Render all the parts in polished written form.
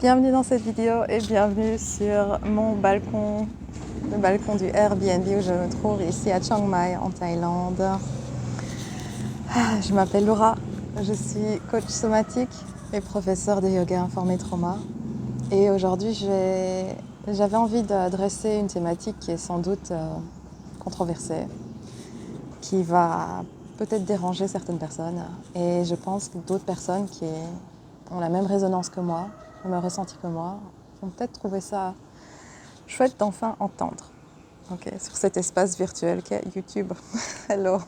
Bienvenue dans cette vidéo et bienvenue sur mon balcon, le balcon du Airbnb où je me trouve ici à Chiang Mai en Thaïlande. Je m'appelle Laura, je suis coach somatique et professeure de yoga informé trauma. Et aujourd'hui j'avais envie d'adresser une thématique qui est sans doute controversée, qui va peut-être déranger certaines personnes. Et je pense que d'autres personnes qui ont la même résonance que moi, le même ressenti que moi, vont peut-être trouver ça chouette d'enfin entendre. Sur cet espace virtuel qu'est YouTube. Hello.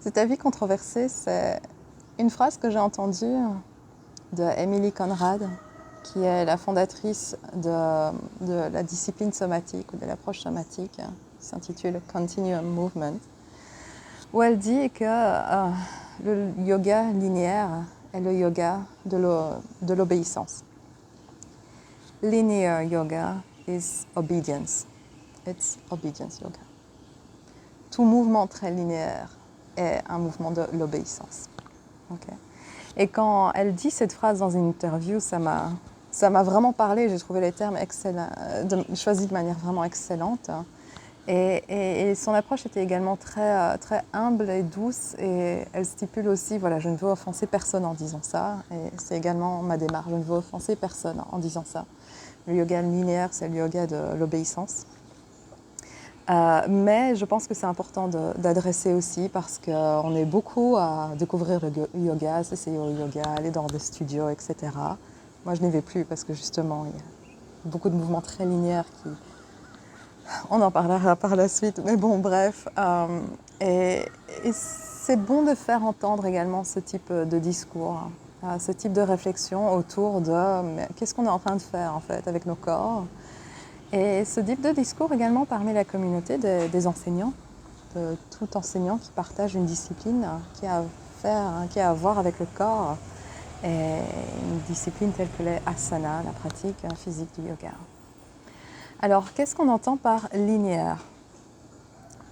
Cet avis controversé, c'est une phrase que j'ai entendue de Emily Conrad, qui est la fondatrice de la discipline somatique ou de l'approche somatique, qui s'intitule Continuum Movement, où elle dit que le yoga linéaire est le yoga de l'obéissance. Linear yoga is obedience. It's obedience yoga. Tout mouvement très linéaire est un mouvement de l'obéissance. Okay. Et quand elle dit cette phrase dans une interview, ça m'a vraiment parlé. J'ai trouvé les termes excellents, choisis de manière vraiment excellente. Et son approche était également très, très humble et douce. Et elle stipule aussi, voilà, je ne veux offenser personne en disant ça. Et c'est également ma démarche, je ne veux offenser personne en disant ça. Le yoga linéaire, c'est le yoga de l'obéissance. Mais je pense que c'est important d'adresser aussi parce qu'on est beaucoup à découvrir le yoga, s'essayer au yoga, aller dans des studios, etc. Moi, je n'y vais plus parce que justement, il y a beaucoup de mouvements très linéaires qui... On en parlera par la suite, mais bon, bref. Et c'est bon de faire entendre également ce type de discours, ce type de réflexion autour de qu'est-ce qu'on est en train de faire en fait avec nos corps. Et ce type de discours également parmi la communauté des enseignants, de tout enseignant qui partage une discipline qui a à voir avec le corps, et une discipline telle que les asanas, la pratique physique du yoga. Alors, qu'est-ce qu'on entend par linéaire ?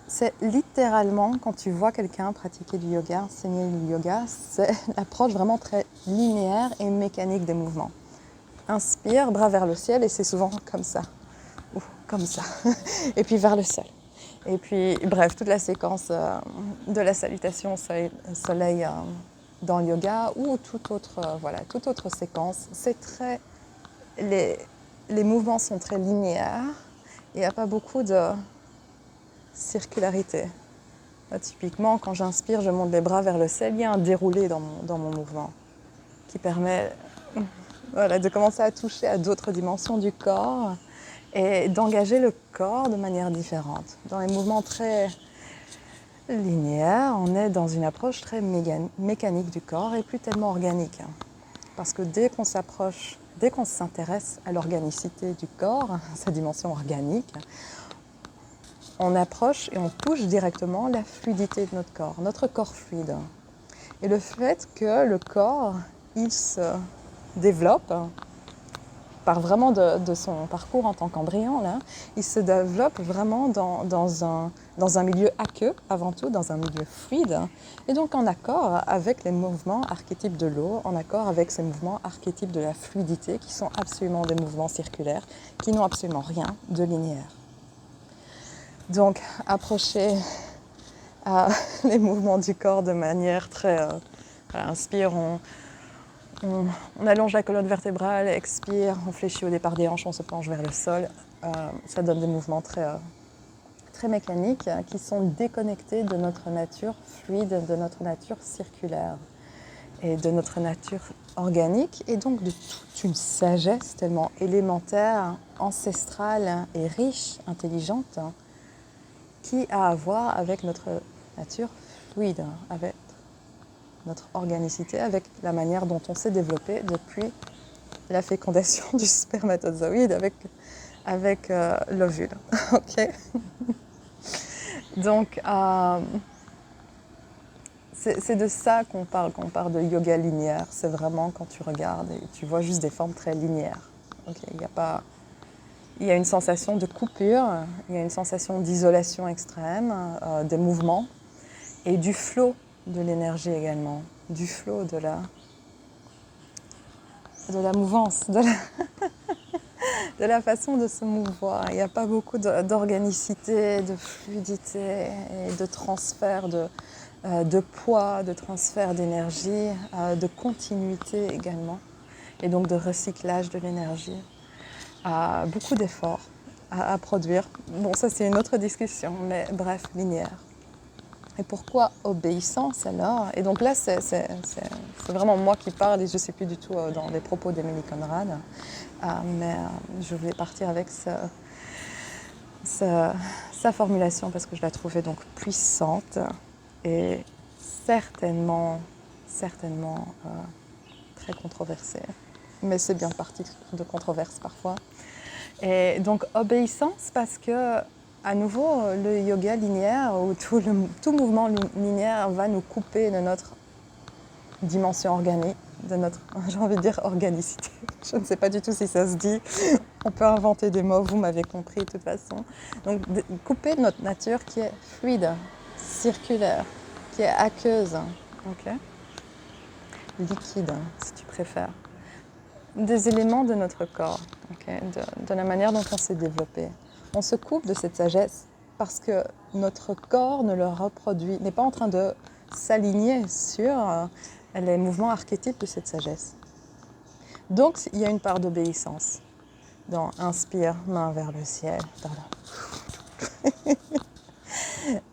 C'est littéralement, quand tu vois quelqu'un pratiquer du yoga, enseigner du yoga, c'est l'approche vraiment très linéaire et mécanique des mouvements. Inspire, bras vers le ciel, et c'est souvent comme ça. Ou comme ça. Et puis vers le sol. Et puis, bref, toute la séquence de la salutation soleil dans le yoga ou toute autre séquence. C'est très... Les mouvements sont très linéaires. Il n'y a pas beaucoup de circularité. Là, typiquement, quand j'inspire, je monte les bras vers le ciel. Il y a un déroulé dans mon mouvement qui permet de commencer à toucher à d'autres dimensions du corps et d'engager le corps de manière différente. Dans les mouvements très linéaires, on est dans une approche très mécanique du corps et plus tellement organique. Parce que dès qu'on s'intéresse à l'organicité du corps, sa dimension organique, on approche et on touche directement la fluidité de notre corps fluide. Et le fait que le corps, il se développe, part vraiment de son parcours en tant qu'embryon, là, il se développe vraiment dans un milieu aqueux, avant tout, dans un milieu fluide, et donc en accord avec les mouvements archétypes de l'eau, en accord avec ces mouvements archétypes de la fluidité, qui sont absolument des mouvements circulaires, qui n'ont absolument rien de linéaire. Donc, approcher les mouvements du corps de manière très... inspire, on allonge la colonne vertébrale, expire, on fléchit au départ des hanches, on se penche vers le sol. Ça donne des mouvements très, très mécaniques qui sont déconnectés de notre nature fluide, de notre nature circulaire et de notre nature organique et donc de toute une sagesse tellement élémentaire, ancestrale et riche, intelligente, qui a à voir avec notre nature fluide, avec notre organicité, avec la manière dont on s'est développé depuis la fécondation du spermatozoïde avec l'ovule. Ok. Donc, c'est de ça qu'on parle quand on parle de yoga linéaire. C'est vraiment quand tu regardes et tu vois juste des formes très linéaires. Okay. Il y a une sensation de coupure, il y a une sensation d'isolation extrême, des mouvements et du flot de l'énergie également, du flot de de la mouvance, de la façon de se mouvoir. Il n'y a pas beaucoup d'organicité, de fluidité et de transfert de poids, de transfert d'énergie, de continuité également, et donc de recyclage de l'énergie. Beaucoup d'efforts à produire. Bon, ça c'est une autre discussion, mais bref, linéaire. Et pourquoi obéissance alors? Et donc là, c'est vraiment moi qui parle et je ne suis plus du tout dans les propos d'Émilie Conrad. Mais je voulais partir avec sa formulation parce que je la trouvais donc puissante et certainement très controversée. Mais c'est bien parti de controverse parfois. Et donc obéissance parce que, à nouveau, le yoga linéaire ou tout mouvement linéaire va nous couper de notre dimension organique, de notre, j'ai envie de dire, organicité. Je ne sais pas du tout si ça se dit. On peut inventer des mots, vous m'avez compris de toute façon. Donc couper de notre nature qui est fluide, circulaire, qui est aqueuse, okay, liquide si tu préfères. Des éléments de notre corps, okay, de la manière dont on s'est développé. On se coupe de cette sagesse parce que notre corps ne le reproduit, n'est pas en train de s'aligner sur les mouvements archétypes de cette sagesse. Donc il y a une part d'obéissance dans inspire, main vers le ciel.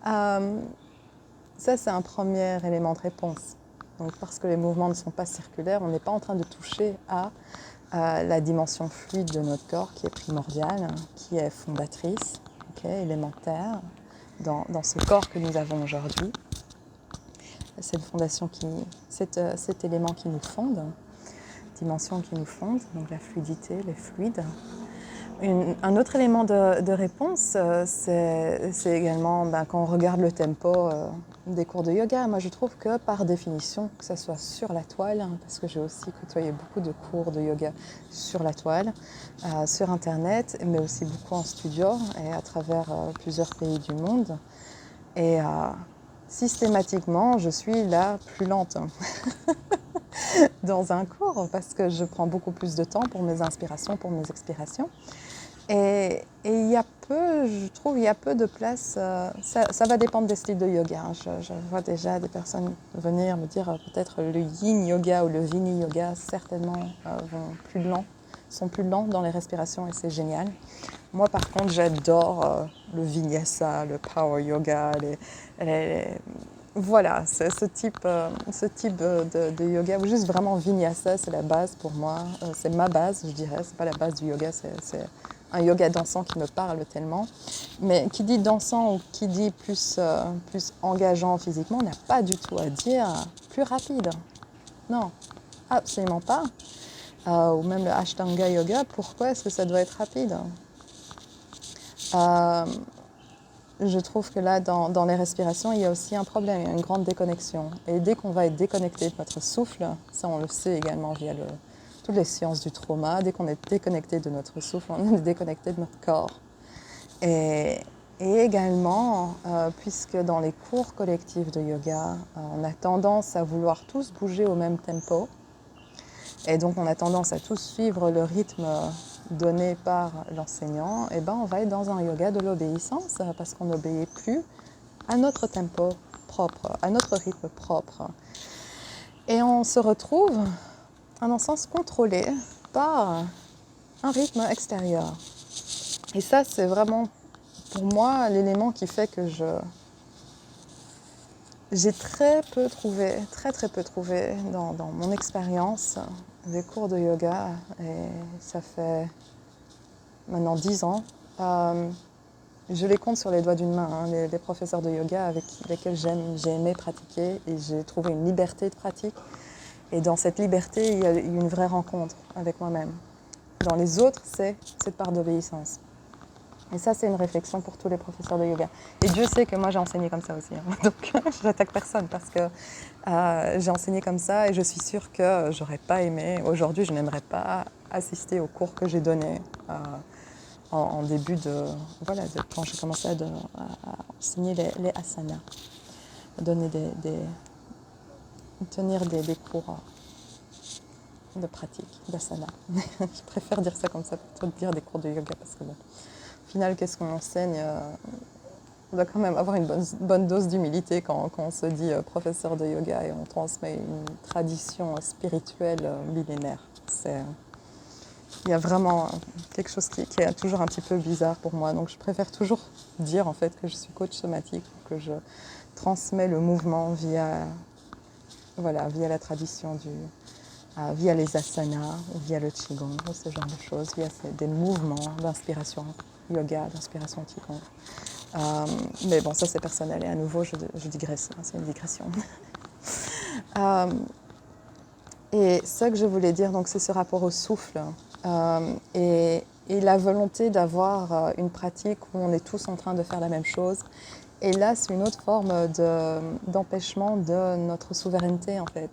Ça c'est un premier élément de réponse. Donc, parce que les mouvements ne sont pas circulaires, on n'est pas en train de toucher à la dimension fluide de notre corps qui est primordiale, qui est fondatrice, okay, élémentaire dans ce corps que nous avons aujourd'hui. Cette fondation cet élément qui nous fonde, dimension qui nous fonde, donc la fluidité, les fluides. Un autre élément de réponse, c'est également quand on regarde le tempo des cours de yoga. Moi, je trouve que par définition, que ce soit sur la toile, parce que j'ai aussi côtoyé beaucoup de cours de yoga sur la toile, sur Internet, mais aussi beaucoup en studio et à travers plusieurs pays du monde. Et systématiquement, je suis la plus lente dans un cours parce que je prends beaucoup plus de temps pour mes inspirations, pour mes expirations. Et il y a peu, je trouve, il y a peu de place. Ça va dépendre des styles de yoga. Je vois déjà des personnes venir me dire peut-être le yin yoga ou le vini yoga certainement sont plus lents dans les respirations et c'est génial. Moi par contre j'adore le vinyasa, le power yoga, voilà, ce type de yoga, ou juste vraiment vinyasa, c'est la base pour moi, c'est ma base, je dirais, c'est pas la base du yoga, c'est un yoga dansant qui me parle tellement. Mais qui dit dansant ou qui dit plus engageant physiquement n'a pas du tout à dire plus rapide. Non, absolument pas. Ou même le Ashtanga yoga, pourquoi est-ce que ça doit être rapide? Je trouve que là, dans les respirations, il y a aussi un problème, il y a une grande déconnexion. Et dès qu'on va être déconnecté de notre souffle, ça on le sait également via toutes les sciences du trauma, dès qu'on est déconnecté de notre souffle, on est déconnecté de notre corps. Et également, puisque dans les cours collectifs de yoga, on a tendance à vouloir tous bouger au même tempo, et donc on a tendance à tous suivre le rythme donné par l'enseignant, et on va être dans un yoga de l'obéissance parce qu'on n'obéit plus à notre tempo propre, à notre rythme propre. Et on se retrouve, en un sens, contrôlé par un rythme extérieur. Et ça, c'est vraiment, pour moi, l'élément qui fait que j'ai très peu trouvé dans mon expérience des cours de yoga, et ça fait maintenant 10 ans. Je les compte sur les doigts d'une main, les professeurs de yoga avec lesquels j'ai aimé pratiquer, et j'ai trouvé une liberté de pratique. Et dans cette liberté, il y a eu une vraie rencontre avec moi-même. Dans les autres, c'est cette part d'obéissance. Et ça, c'est une réflexion pour tous les professeurs de yoga. Et Dieu sait que moi, j'ai enseigné comme ça aussi. Donc, je n'attaque personne parce que j'ai enseigné comme ça et je suis sûre que j'aurais pas aimé. Aujourd'hui, je n'aimerais pas assister aux cours que j'ai donnés en début quand j'ai commencé à enseigner les asanas, à donner tenir des cours de pratique, d'asana. Je préfère dire ça comme ça plutôt que dire des cours de yoga parce que bon, au final, qu'est-ce qu'on enseigne on doit quand même avoir une bonne dose d'humilité quand on se dit professeur de yoga et on transmet une tradition spirituelle millénaire. Il y a vraiment quelque chose qui est toujours un petit peu bizarre pour moi. Donc je préfère toujours dire en fait que je suis coach somatique, que je transmets le mouvement via la tradition via les asanas, via le qigong, ce genre de choses, via des mouvements d'inspiration yoga, d'inspiration qigong. Mais bon, ça c'est personnel et à nouveau je digresse, hein, c'est une digression. Et ça que je voulais dire, donc, c'est ce rapport au souffle et la volonté d'avoir une pratique où on est tous en train de faire la même chose. Et là, c'est une autre forme d'empêchement de notre souveraineté en fait.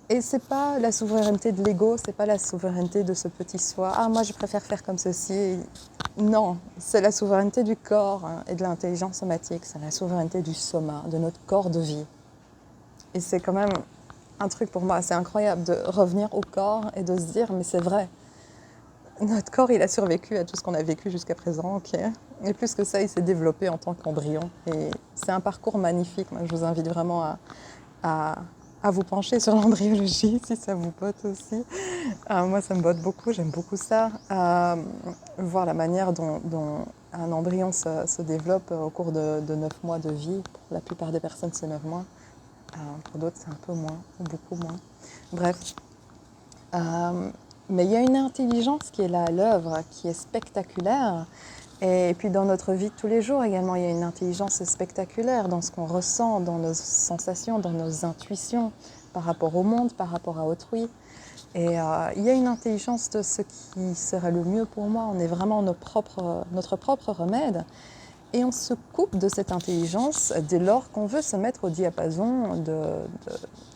Et c'est pas la souveraineté de l'ego, c'est pas la souveraineté de ce petit soi. Ah, moi je préfère faire comme ceci. Non, c'est la souveraineté du corps et de l'intelligence somatique, c'est la souveraineté du soma, de notre corps de vie. Et c'est quand même un truc pour moi, c'est incroyable de revenir au corps et de se dire, mais c'est vrai, notre corps, il a survécu à tout ce qu'on a vécu jusqu'à présent, ok. Et plus que ça, il s'est développé en tant qu'embryon. Et c'est un parcours magnifique. Moi, je vous invite vraiment à vous pencher sur l'embryologie, si ça vous botte aussi. Moi, ça me botte beaucoup, j'aime beaucoup ça. Voir la manière dont un embryon se développe au cours de 9 mois de vie. Pour la plupart des personnes, c'est 9 mois. Pour d'autres, c'est un peu moins, ou beaucoup moins. Bref. Mais il y a une intelligence qui est là à l'œuvre, qui est spectaculaire. Et puis dans notre vie de tous les jours également, il y a une intelligence spectaculaire dans ce qu'on ressent, dans nos sensations, dans nos intuitions, par rapport au monde, par rapport à autrui. Et il y a une intelligence de ce qui serait le mieux pour moi. On est vraiment notre propre remède. Et on se coupe de cette intelligence dès lors qu'on veut se mettre au diapason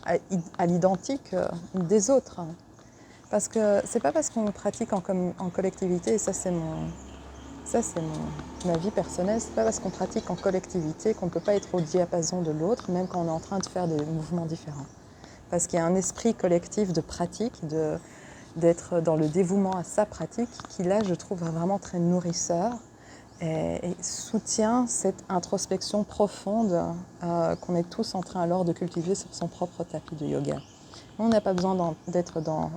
à l'identique des autres. Parce que c'est pas parce qu'on pratique en collectivité, et ça c'est ma vie personnelle, c'est pas parce qu'on pratique en collectivité qu'on ne peut pas être au diapason de l'autre, même quand on est en train de faire des mouvements différents. Parce qu'il y a un esprit collectif de pratique, d'être dans le dévouement à sa pratique, qui là je trouve vraiment très nourrisseur et soutient cette introspection profonde qu'on est tous en train alors de cultiver sur son propre tapis de yoga. On n'a pas besoin d'être dans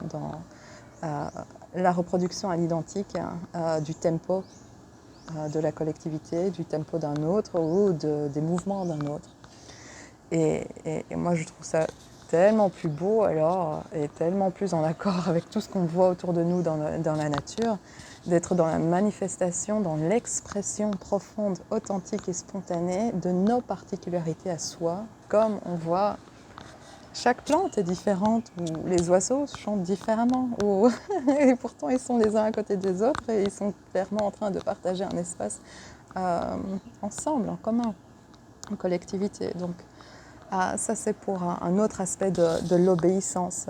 la reproduction à l'identique du tempo de la collectivité, du tempo d'un autre ou des mouvements d'un autre. Et moi, je trouve ça tellement plus beau alors et tellement plus en accord avec tout ce qu'on voit autour de nous dans la nature, d'être dans la manifestation, dans l'expression profonde, authentique et spontanée de nos particularités à soi, comme on voit. Chaque plante est différente, ou les oiseaux chantent différemment, et pourtant ils sont les uns à côté des autres et ils sont clairement en train de partager un espace ensemble, en commun, en collectivité. Donc ça c'est pour un autre aspect de l'obéissance.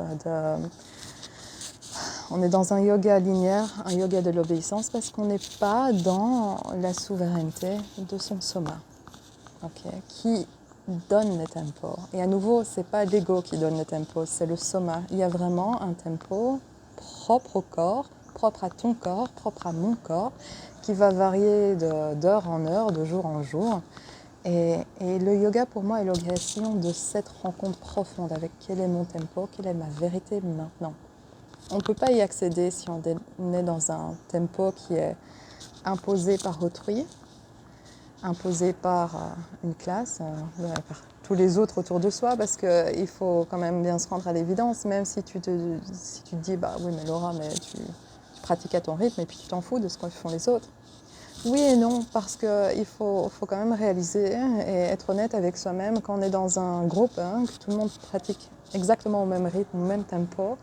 On est dans un yoga linéaire, un yoga de l'obéissance, parce qu'on n'est pas dans la souveraineté de son soma, qui donne le tempo. Et à nouveau, c'est pas l'ego qui donne le tempo, c'est le soma. Il y a vraiment un tempo propre au corps, propre à ton corps, propre à mon corps, qui va varier d'heure en heure, de jour en jour. Et le yoga, pour moi, est l'occasion de cette rencontre profonde avec quel est mon tempo, quelle est ma vérité maintenant. On ne peut pas y accéder si on est dans un tempo qui est imposé par autrui, imposé par une classe, par tous les autres autour de soi, parce qu'il faut quand même bien se rendre à l'évidence, même si tu te dis, bah oui mais Laura, mais tu pratiques à ton rythme et puis tu t'en fous de ce que font les autres. Oui et non, parce qu'il faut quand même réaliser et être honnête avec soi-même quand on est dans un groupe, que tout le monde pratique exactement au même rythme, au même tempo,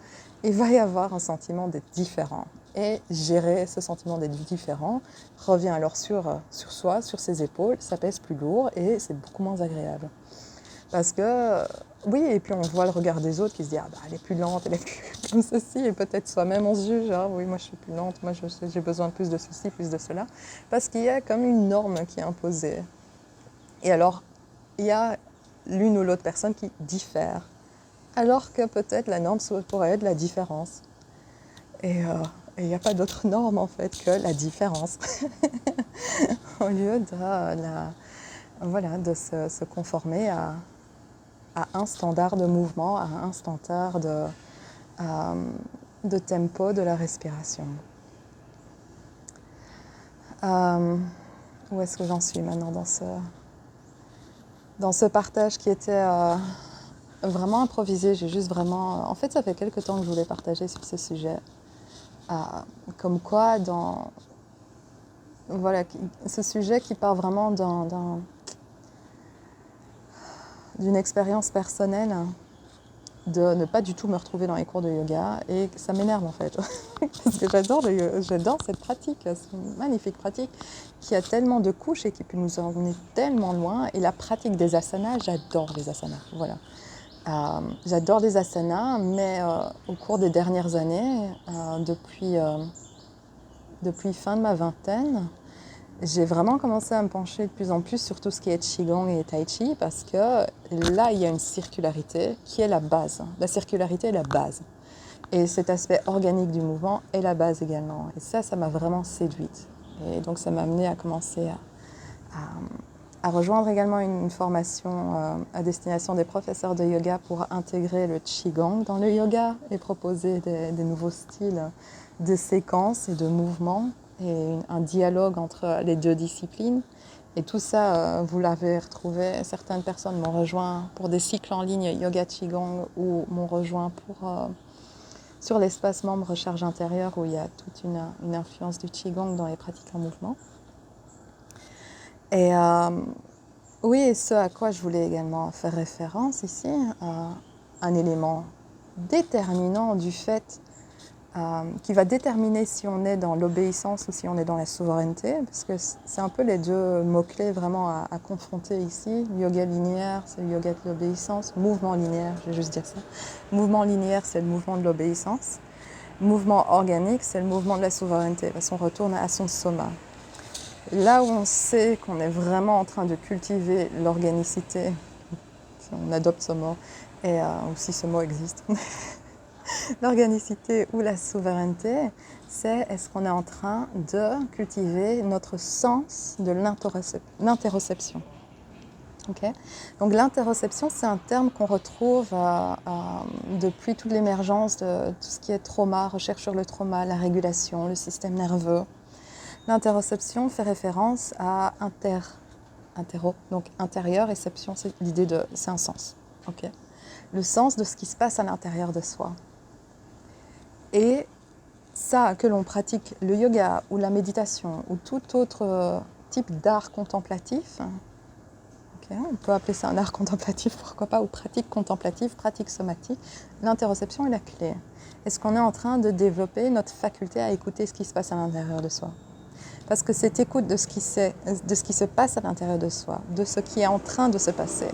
il va y avoir un sentiment d'être différent. Et gérer ce sentiment d'être différent revient alors sur soi, sur ses épaules, ça pèse plus lourd et c'est beaucoup moins agréable. Parce que, oui, et puis on voit le regard des autres qui se disent « Ah bah elle est plus lente, elle est plus comme ceci » et peut-être soi-même on se juge « Ah oui, moi je suis plus lente, moi j'ai besoin de plus de ceci, plus de cela » parce qu'il y a comme une norme qui est imposée. Et alors, il y a l'une ou l'autre personne qui diffère alors que peut-être la norme pourrait être la différence. Et il n'y a pas d'autre norme en fait que la différence, au lieu de se conformer à un standard de mouvement, à un standard de tempo de la respiration. Où est-ce que j'en suis maintenant dans ce partage qui était vraiment improvisé? J'ai juste vraiment... En fait, ça fait quelques temps que je voulais partager sur ce sujet. Comme quoi, ce sujet qui part vraiment d'une expérience personnelle, de ne pas du tout me retrouver dans les cours de yoga, et ça m'énerve en fait, parce que j'adore cette pratique, c'est une magnifique pratique qui a tellement de couches et qui peut nous emmener tellement loin. Et la pratique des asanas, j'adore les asanas, voilà. J'adore les asanas, mais au cours des dernières années, depuis fin de ma vingtaine, j'ai vraiment commencé à me pencher de plus en plus sur tout ce qui est Qigong et Tai Chi, parce que là, il y a une circularité qui est la base. La circularité est la base. Et cet aspect organique du mouvement est la base également. Et ça m'a vraiment séduite. Et donc, ça m'a amené à commencer à rejoindre également une formation à destination des professeurs de yoga pour intégrer le Qigong dans le yoga et proposer des nouveaux styles de séquences et de mouvements et un dialogue entre les deux disciplines. Et tout ça, vous l'avez retrouvé. Certaines personnes m'ont rejoint pour des cycles en ligne yoga Qigong ou m'ont rejoint sur l'espace membre Recharge intérieure où il y a toute une influence du Qigong dans les pratiques en mouvement. Et oui, et ce à quoi je voulais également faire référence ici, un élément déterminant du fait qui va déterminer si on est dans l'obéissance ou si on est dans la souveraineté, parce que c'est un peu les deux mots-clés vraiment à confronter ici. Yoga linéaire, c'est le yoga de l'obéissance. Mouvement linéaire, je vais juste dire ça. Mouvement linéaire, c'est le mouvement de l'obéissance. Mouvement organique, c'est le mouvement de la souveraineté, parce qu'on retourne à son soma. Là où on sait qu'on est vraiment en train de cultiver l'organicité, si on adopte ce mot, ou si ce mot existe, l'organicité ou la souveraineté, c'est est-ce qu'on est en train de cultiver notre sens de l'interoception. Okay. Donc l'interoception, c'est un terme qu'on retrouve depuis toute l'émergence de tout ce qui est trauma, recherche sur le trauma, la régulation, le système nerveux. L'interoception fait référence à donc intérieur, réception, c'est l'idée c'est un sens. Okay. Le sens de ce qui se passe à l'intérieur de soi. Et ça, que l'on pratique le yoga ou la méditation ou tout autre type d'art contemplatif, okay, on peut appeler ça un art contemplatif, pourquoi pas, ou pratique contemplative, pratique somatique, l'interoception est la clé. Est-ce qu'on est en train de développer notre faculté à écouter ce qui se passe à l'intérieur de soi? Parce que cette écoute de ce qui se passe à l'intérieur de soi, de ce qui est en train de se passer,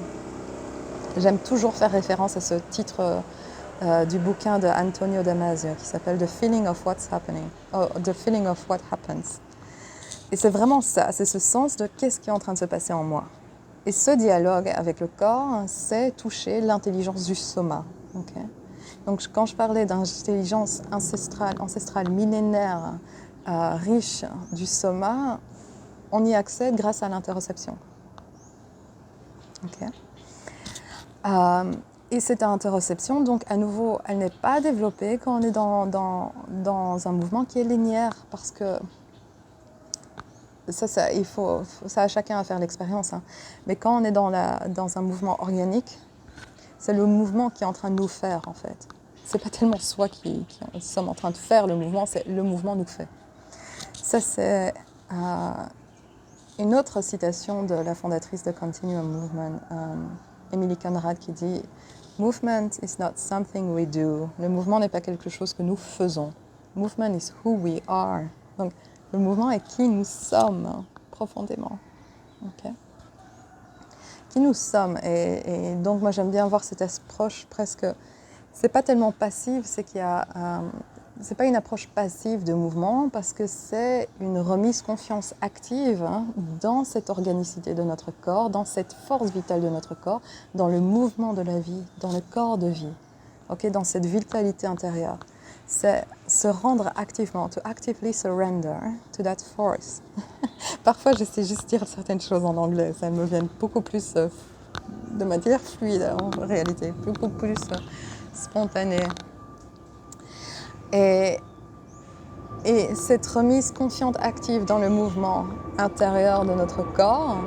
j'aime toujours faire référence à ce titre du bouquin de Antonio Damasio qui s'appelle The Feeling of What's Happening, The Feeling of What Happens. Et c'est vraiment ça, c'est ce sens de qu'est-ce qui est en train de se passer en moi. Et ce dialogue avec le corps, c'est toucher l'intelligence du soma. Okay. Donc quand je parlais d'intelligence ancestrale millénaire, riche du soma, on y accède grâce à l'interoception. Okay. Et cette interoception, donc à nouveau, elle n'est pas développée quand on est dans un mouvement qui est linéaire, parce que ça à chacun à faire l'expérience. Hein. Mais quand on est dans un mouvement organique, c'est le mouvement qui est en train de nous faire, en fait. C'est pas tellement soi qui sommes en train de faire le mouvement, c'est le mouvement nous fait. Ça, c'est une autre citation de la fondatrice de Continuum Movement, Emily Conrad, qui dit « Movement is not something we do ». Le mouvement n'est pas quelque chose que nous faisons. « Movement is who we are ». Donc, le mouvement est qui nous sommes, profondément. Okay. Qui nous sommes. Et donc, moi, j'aime bien voir cette approche presque... C'est pas tellement passive, c'est qu'il y a... c'est pas une approche passive de mouvement, parce que c'est une remise confiance active dans cette organicité de notre corps, dans cette force vitale de notre corps, dans le mouvement de la vie, dans le corps de vie. okay, dans cette vitalité intérieure. C'est se rendre activement, to actively surrender to that force. Parfois, je sais juste dire certaines choses en anglais, ça me vient beaucoup plus de manière fluide en réalité, beaucoup plus spontanée. Et cette remise confiante active dans le mouvement intérieur de notre corps,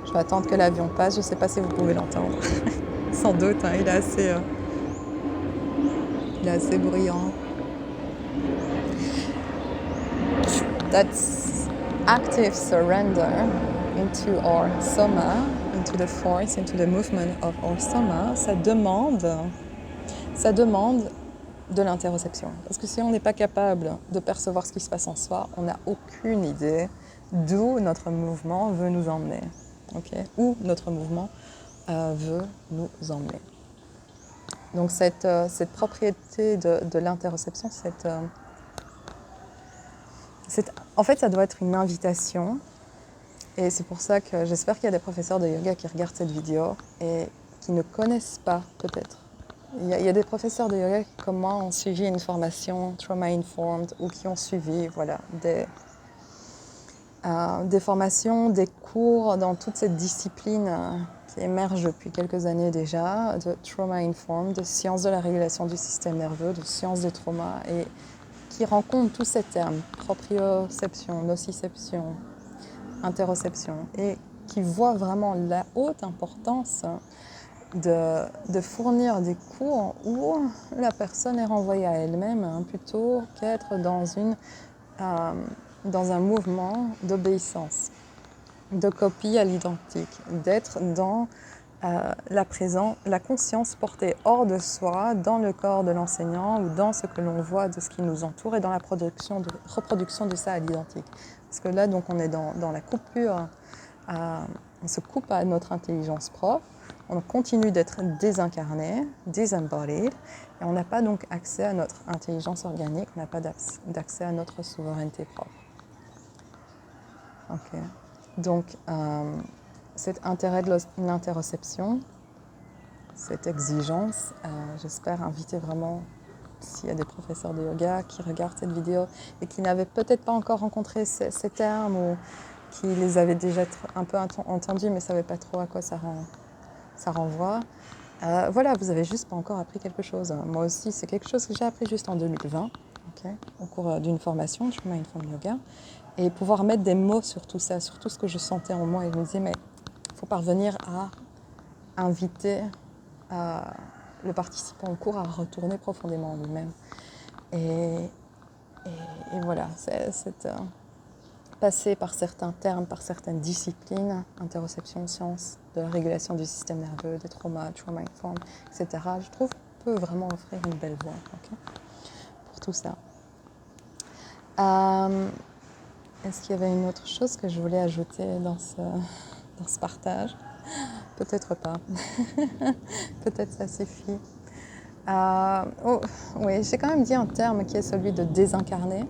je vais attendre que l'avion passe, je ne sais pas si vous pouvez l'entendre, sans doute, hein, il est assez bruyant. That's active surrender into our soma, into the force, into the movement of our soma, ça demande de l'interoception. Parce que si on n'est pas capable de percevoir ce qui se passe en soi, on n'a aucune idée d'où notre mouvement veut nous emmener. Okay? Où notre mouvement veut nous emmener. Donc cette propriété de l'interoception, en fait, ça doit être une invitation. Et c'est pour ça que j'espère qu'il y a des professeurs de yoga qui regardent cette vidéo et qui ne connaissent pas peut-être. Il y a des professeurs de yoga qui, comme moi, ont suivi une formation trauma-informed ou qui ont suivi des formations, des cours dans toute cette discipline qui émerge depuis quelques années déjà, de trauma-informed, de sciences de la régulation du système nerveux, de sciences des traumas, et qui rencontrent tous ces termes, proprioception, nociception, interoception, et qui voient vraiment la haute importance de fournir des cours où la personne est renvoyée à elle-même plutôt qu'être dans un mouvement d'obéissance, de copie à l'identique, d'être dans la conscience portée hors de soi, dans le corps de l'enseignant ou dans ce que l'on voit de ce qui nous entoure et dans la reproduction de ça à l'identique. Parce que là, donc, on est dans la coupure, on se coupe à notre intelligence propre, on continue d'être désincarné, disembodied, et on n'a pas donc accès à notre intelligence organique, on n'a pas d'accès à notre souveraineté propre. Okay. Donc, cet intérêt de l'interoception, cette exigence, j'espère inviter vraiment, s'il y a des professeurs de yoga qui regardent cette vidéo et qui n'avaient peut-être pas encore rencontré ces termes ou qui les avaient déjà un peu entendus mais ne savaient pas trop à quoi ça renvoie. Voilà, vous avez juste pas encore appris quelque chose. Moi aussi, c'est quelque chose que j'ai appris juste en 2020, okay, au cours d'une formation, Trauma Informed Yoga, et pouvoir mettre des mots sur tout ça, sur tout ce que je sentais en moi, et je me disais, mais il faut parvenir à inviter le participant au cours à retourner profondément en lui-même. Et voilà, c'est passer par certains termes, par certaines disciplines, interoception, sciences, de la régulation du système nerveux, des traumas, trauma informed, etc., je trouve peut vraiment offrir une belle voie, okay, pour tout ça. Est-ce qu'il y avait une autre chose que je voulais ajouter dans ce partage? Peut-être pas. Peut-être ça suffit. Oui, j'ai quand même dit un terme qui est celui de désincarner.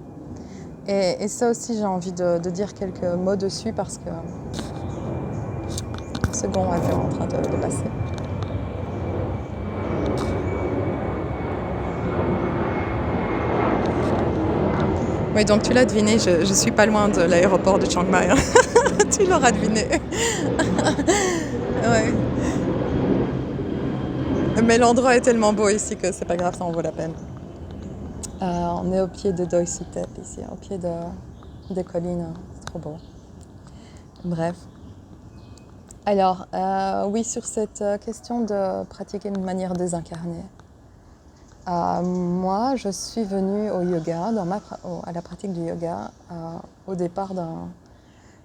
Et ça aussi, j'ai envie de dire quelques mots dessus parce que un second avion est en train de passer. Oui, donc tu l'as deviné, je suis pas loin de l'aéroport de Chiang Mai. Hein. Tu l'auras deviné. Ouais. Mais l'endroit est tellement beau ici que c'est pas grave, ça en vaut la peine. On est au pied de Doi Suthep ici, au pied des collines, c'est trop beau. Bref. Alors, oui, sur cette question de pratiquer de manière désincarnée. Moi, je suis venue au yoga, à la pratique du yoga, au départ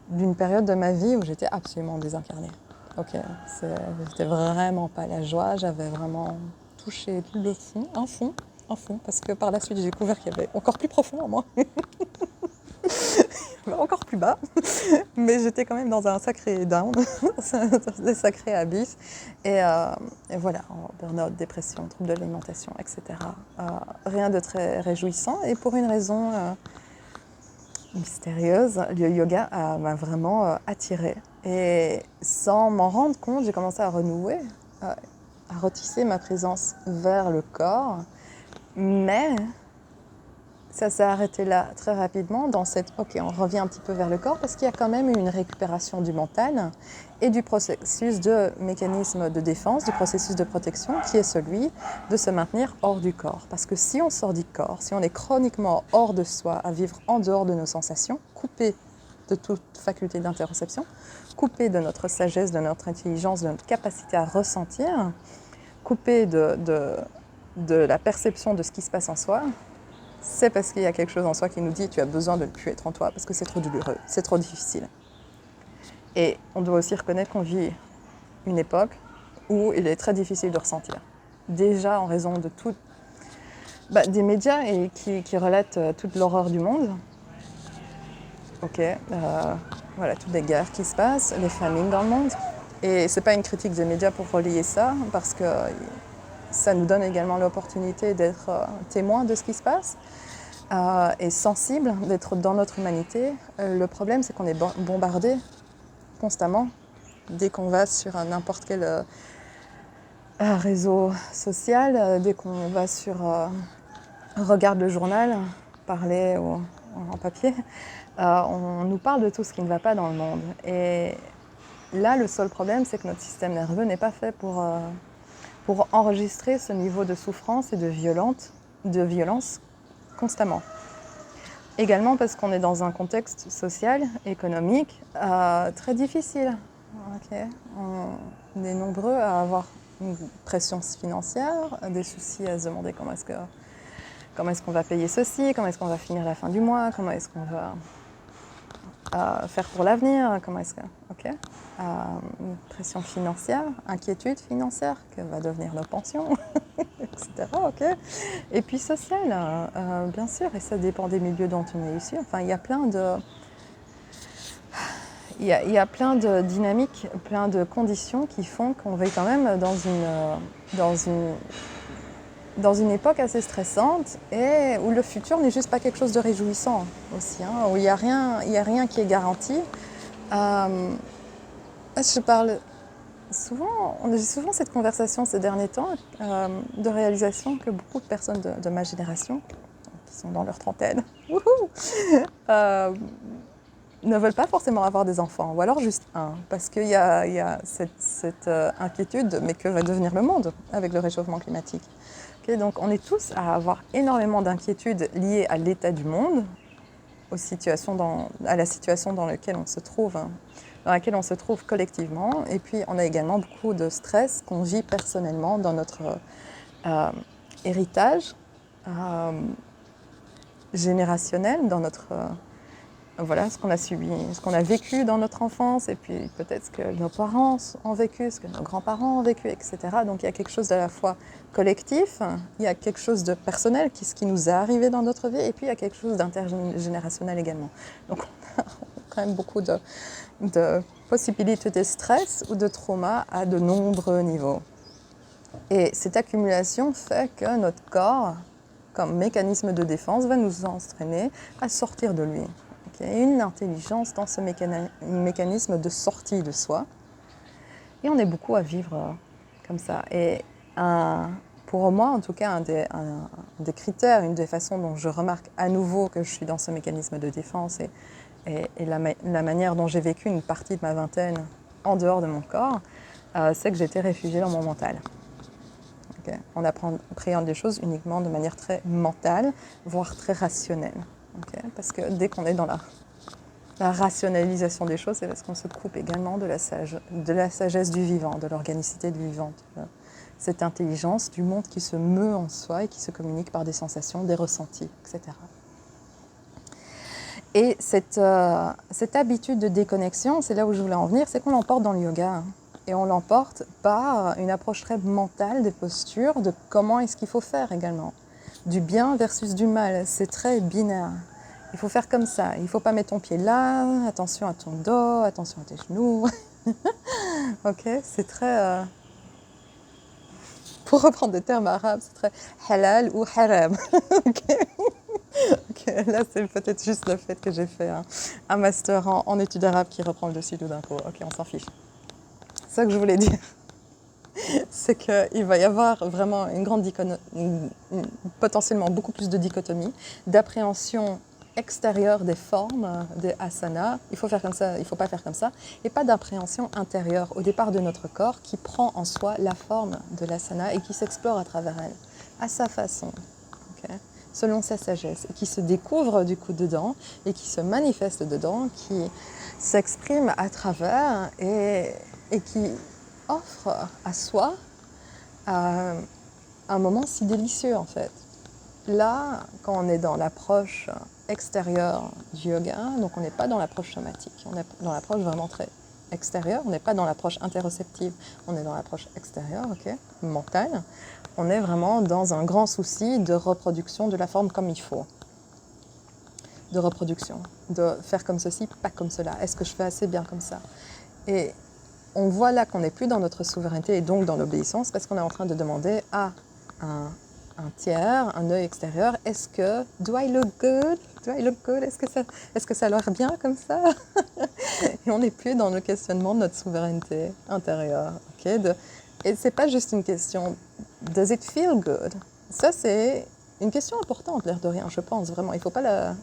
d'une période de ma vie où j'étais absolument désincarnée. Ok, j'étais vraiment pas la joie, j'avais vraiment touché le fond, un fond, parce que par la suite j'ai découvert qu'il y avait encore plus profond en moi, encore plus bas, mais j'étais quand même dans un sacré down, des sacrés abysses, et voilà, burn-out, dépression, troubles de l'alimentation, etc. Rien de très réjouissant, et pour une raison mystérieuse, le yoga m'a vraiment attirée. Et sans m'en rendre compte, j'ai commencé à renouer à retisser ma présence vers le corps, mais ça s'est arrêté là très rapidement dans cette... Ok, on revient un petit peu vers le corps parce qu'il y a quand même une récupération du mental et du processus de mécanisme de défense, du processus de protection qui est celui de se maintenir hors du corps. Parce que si on sort du corps, si on est chroniquement hors de soi, à vivre en dehors de nos sensations, coupé de toute faculté d'interoception, coupé de notre sagesse, de notre intelligence, de notre capacité à ressentir, coupé de la perception de ce qui se passe en soi, c'est parce qu'il y a quelque chose en soi qui nous dit tu as besoin de ne plus être en toi parce que c'est trop douloureux, c'est trop difficile. Et on doit aussi reconnaître qu'on vit une époque où il est très difficile de ressentir. Déjà en raison de des médias et qui relatent toute l'horreur du monde. Voilà, toutes les guerres qui se passent, les famines dans le monde. Et c'est pas une critique des médias pour relayer ça, parce que ça nous donne également l'opportunité d'être témoins de ce qui se passe et sensible, d'être dans notre humanité. Le problème, c'est qu'on est bombardé constamment. Dès qu'on va sur n'importe quel réseau social, dès qu'on va regarde le journal, parler en papier, on nous parle de tout ce qui ne va pas dans le monde. Et là, le seul problème, c'est que notre système nerveux n'est pas fait pour enregistrer ce niveau de souffrance et de violence constamment. Également parce qu'on est dans un contexte social, économique, très difficile. Okay. On est nombreux à avoir une pression financière, des soucis à se demander comment est-ce qu'on va payer ceci, comment est-ce qu'on va finir la fin du mois, comment est-ce qu'on va faire pour l'avenir, comment est-ce que... Ok. Une pression financière, inquiétude financière, que va devenir nos pensions, etc. Ok. Et puis sociale, bien sûr, et ça dépend des milieux dont on est issu. Enfin, il y a plein de dynamiques, plein de conditions qui font qu'on va quand même dans une époque assez stressante et où le futur n'est juste pas quelque chose de réjouissant aussi, hein, où il n'y a rien qui est garanti. Je parle souvent, on a souvent cette conversation ces derniers temps de réalisation que beaucoup de personnes de ma génération, qui sont dans leur trentaine, ne veulent pas forcément avoir des enfants, ou alors juste un, parce qu'il y a cette inquiétude, mais que va devenir le monde avec le réchauffement climatique. Okay, donc on est tous à avoir énormément d'inquiétudes liées à l'état du monde, à la situation dans laquelle on se trouve, collectivement, et puis on a également beaucoup de stress qu'on vit personnellement dans notre héritage générationnel, dans notre... voilà, ce qu'on a subi, ce qu'on a vécu dans notre enfance, et puis peut-être ce que nos parents ont vécu, ce que nos grands-parents ont vécu, etc. Donc il y a quelque chose d'à la fois collectif, il y a quelque chose de personnel, ce qui nous est arrivé dans notre vie, et puis il y a quelque chose d'intergénérationnel également. Donc on a quand même beaucoup de possibilités de stress ou de trauma à de nombreux niveaux. Et cette accumulation fait que notre corps, comme mécanisme de défense, va nous entraîner à sortir de lui. Une intelligence dans ce mécanisme de sortie de soi. Et on est beaucoup à vivre comme ça. Et pour moi, en tout cas, un des critères, une des façons dont je remarque à nouveau que je suis dans ce mécanisme de défense et la manière dont j'ai vécu une partie de ma vingtaine en dehors de mon corps, c'est que j'étais réfugiée dans mon mental. Okay. On appréhende les choses uniquement de manière très mentale, voire très rationnelle. Okay. Parce que dès qu'on est dans la rationalisation des choses, c'est parce qu'on se coupe également de la sagesse du vivant, de l'organicité du vivant, cette intelligence du monde qui se meut en soi et qui se communique par des sensations, des ressentis, etc. Et cette habitude de déconnexion, c'est là où je voulais en venir, c'est qu'on l'emporte dans le yoga. Et on l'emporte par une approche très mentale des postures, de comment est-ce qu'il faut faire également. Du bien versus du mal, c'est très binaire. Il faut faire comme ça, il ne faut pas mettre ton pied là, attention à ton dos, attention à tes genoux. Ok, c'est très... pour reprendre des termes arabes, c'est très halal ou haram. Okay. Okay, là, c'est peut-être juste le fait que j'ai fait un master en études arabes qui reprend le dessus tout d'un coup. Ok, on s'en fiche. C'est ça que je voulais dire. c'est qu'il va y avoir vraiment une grande potentiellement beaucoup plus de dichotomie, d'appréhension extérieure des formes, des asanas, il faut faire comme ça, il ne faut pas faire comme ça, et pas d'appréhension intérieure au départ de notre corps qui prend en soi la forme de l'asana et qui s'explore à travers elle, à sa façon, okay, selon sa sagesse, et qui se découvre du coup dedans, et qui se manifeste dedans, qui s'exprime à travers et qui offre à soi un moment si délicieux en fait. Là, quand on est dans l'approche extérieure du yoga, donc on n'est pas dans l'approche somatique, on est dans l'approche vraiment très extérieure, on n'est pas dans l'approche interoceptive, on est dans l'approche extérieure, okay, mentale. On est vraiment dans un grand souci de reproduction de la forme comme il faut. De reproduction, de faire comme ceci, pas comme cela. Est-ce que je fais assez bien comme ça? Et on voit là qu'on n'est plus dans notre souveraineté et donc dans l'obéissance parce qu'on est en train de demander à un tiers, un œil extérieur, est-ce que do I look good? Do I look good? Est-ce que ça a l'air bien comme ça? Et on n'est plus dans le questionnement de notre souveraineté intérieure. Okay? Et c'est pas juste une question does it feel good? Ça c'est une question importante, l'air de rien, je pense vraiment. Il faut pas la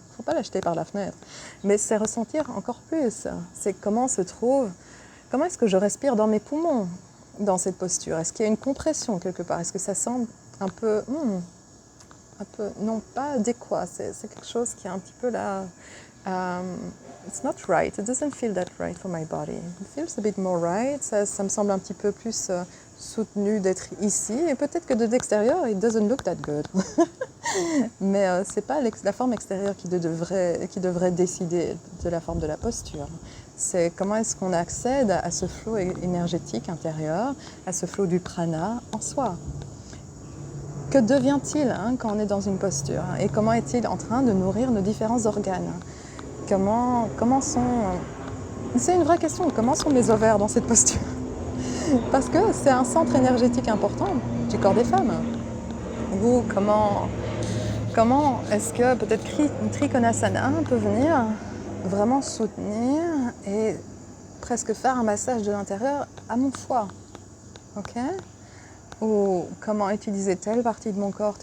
jeter par la fenêtre. Mais c'est ressentir encore plus. C'est comment est-ce que je respire dans mes poumons dans cette posture? Est-ce qu'il y a une compression quelque part? Est-ce que ça semble un peu non pas adéquat? C'est quelque chose qui est un petit peu là. It's not right. It doesn't feel that right for my body. It feels a bit more right. Ça me semble un petit peu plus soutenu d'être ici. Et peut-être que de l'extérieur, it doesn't look that good. Mais c'est pas la forme extérieure qui devrait décider de la forme de la posture. C'est comment est-ce qu'on accède à ce flot énergétique intérieur, à ce flot du prana en soi. Que devient-il quand on est dans une posture? Et comment est-il en train de nourrir nos différents organes? C'est une vraie question, comment sont mes ovaires dans cette posture? Parce que c'est un centre énergétique important du corps des femmes. Ou comment est-ce que peut-être Trikonasana peut venir vraiment soutenir et presque faire un massage de l'intérieur à mon foie, ok? Ou comment utiliser telle partie de mon corps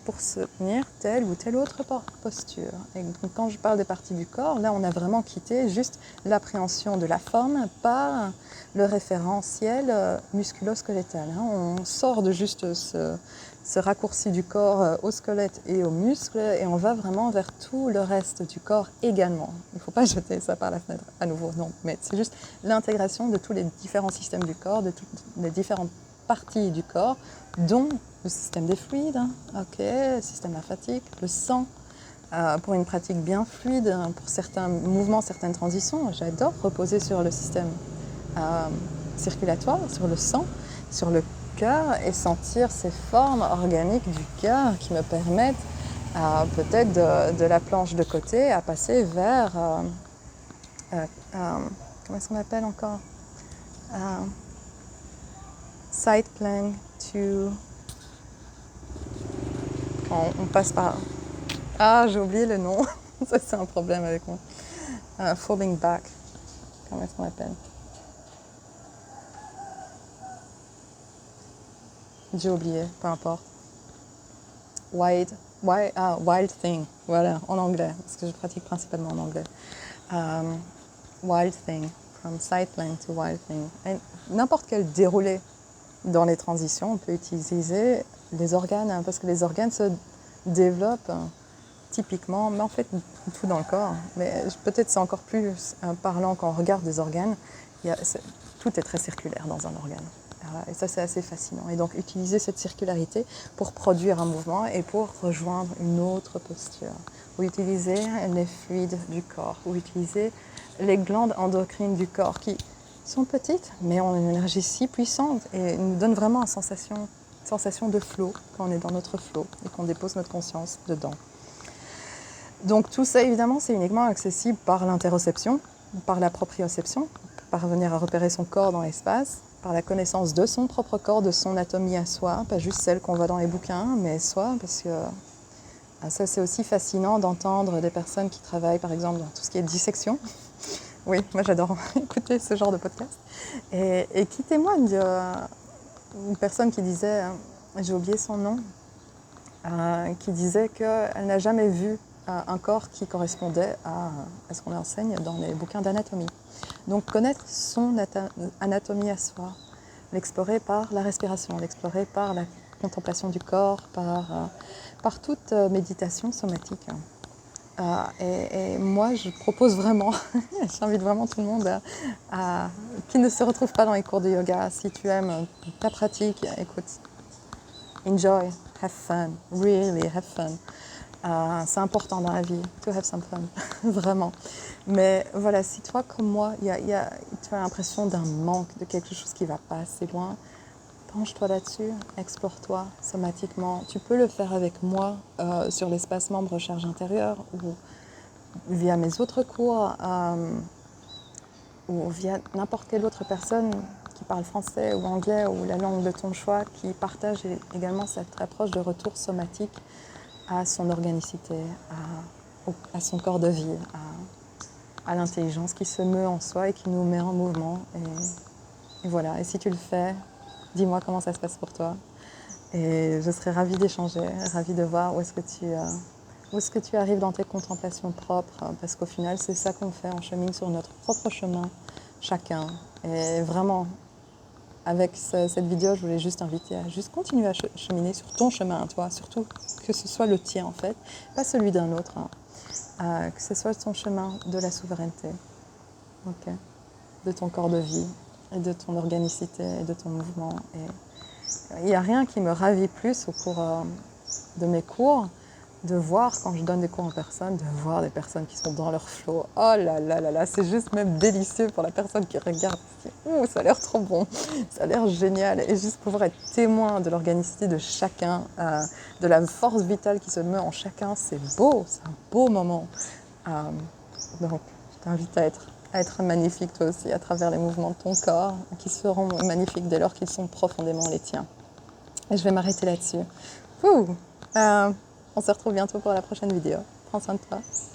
pour soutenir telle ou telle autre posture. Et quand je parle des parties du corps, là on a vraiment quitté juste l'appréhension de la forme par le référentiel musculo-squelettal. On sort de juste ce raccourci du corps au squelette et aux muscles et on va vraiment vers tout le reste du corps également. Il ne faut pas jeter ça par la fenêtre à nouveau, non, mais c'est juste l'intégration de tous les différents systèmes du corps, de toutes les différentes parties du corps, dont le système des fluides, le système lymphatique, le sang, pour une pratique bien fluide, pour certains mouvements, certaines transitions. J'adore reposer sur le système circulatoire, sur le sang, sur le cœur et sentir ces formes organiques du cœur qui me permettent peut-être de la planche de côté à passer vers comment est-ce qu'on appelle encore side plank to... On passe par... Ah, j'ai oublié le nom. Ça, c'est un problème avec moi. Falling back. Comment est-ce qu'on appelle? J'ai oublié, peu importe. Wild thing. Voilà, en anglais, parce que je pratique principalement en anglais. Wild thing. From side plank to wild thing. Et n'importe quel déroulé dans les transitions, on peut utiliser les organes, parce que les organes se développent typiquement, mais en fait tout dans le corps. Mais peut-être c'est encore plus parlant quand on regarde des organes. Tout est très circulaire dans un organe. Et ça, c'est assez fascinant. Et donc, utiliser cette circularité pour produire un mouvement et pour rejoindre une autre posture. Ou utiliser les fluides du corps, ou utiliser les glandes endocrines du corps qui sont petites, mais ont une énergie si puissante et nous donnent vraiment une sensation de flow quand on est dans notre flow et qu'on dépose notre conscience dedans. Donc tout ça, évidemment, c'est uniquement accessible par l'interoception, par la proprioception, parvenir à repérer son corps dans l'espace, par la connaissance de son propre corps, de son anatomie à soi, pas juste celle qu'on voit dans les bouquins, mais soi, parce que ça c'est aussi fascinant d'entendre des personnes qui travaillent par exemple dans tout ce qui est dissection. Oui, moi j'adore écouter ce genre de podcast, et qui témoignent une personne qui disait, j'ai oublié son nom, qui disait qu'elle n'a jamais vu un corps qui correspondait à ce qu'on enseigne dans les bouquins d'anatomie. Donc connaître son anatomie à soi, l'explorer par la respiration, l'explorer par la contemplation du corps, par toute méditation somatique. Et moi, je propose vraiment, j'invite vraiment tout le monde qui ne se retrouve pas dans les cours de yoga. Si tu aimes ta pratique, écoute, enjoy, have fun, really have fun. C'est important dans la vie, to have some fun, vraiment. Mais voilà, si toi, comme moi, tu as l'impression d'un manque, de quelque chose qui ne va pas assez loin, penche-toi là-dessus, explore-toi somatiquement. Tu peux le faire avec moi sur l'espace membre Recherche intérieure ou via mes autres cours ou via n'importe quelle autre personne qui parle français ou anglais ou la langue de ton choix qui partage également cette approche de retour somatique à son organicité, à son corps de vie, à l'intelligence qui se meut en soi et qui nous met en mouvement. Et voilà, et si tu le fais, dis-moi comment ça se passe pour toi. Et je serais ravie d'échanger, ravie de voir où est-ce que tu arrives dans tes contemplations propres, parce qu'au final, c'est ça qu'on fait, on chemine sur notre propre chemin, chacun. Et vraiment, avec cette vidéo, je voulais juste t'inviter à juste continuer à cheminer sur ton chemin, toi, surtout que ce soit le tien en fait, pas celui d'un autre, que ce soit ton chemin de la souveraineté, okay, de ton corps de vie, et de ton organicité, et de ton mouvement. Et il n'y a rien qui me ravit plus au cours de mes cours, de voir, quand je donne des cours en personne, de voir des personnes qui sont dans leur flow. Oh là là là là, c'est juste même délicieux pour la personne qui regarde. Oh, ça a l'air trop bon, ça a l'air génial. Et juste pouvoir être témoin de l'organicité de chacun, de la force vitale qui se meut en chacun, c'est beau, c'est un beau moment. Donc, je t'invite à être magnifique toi aussi à travers les mouvements de ton corps, qui seront magnifiques dès lors qu'ils sont profondément les tiens. Et je vais m'arrêter là-dessus. On se retrouve bientôt pour la prochaine vidéo. Prends soin de toi.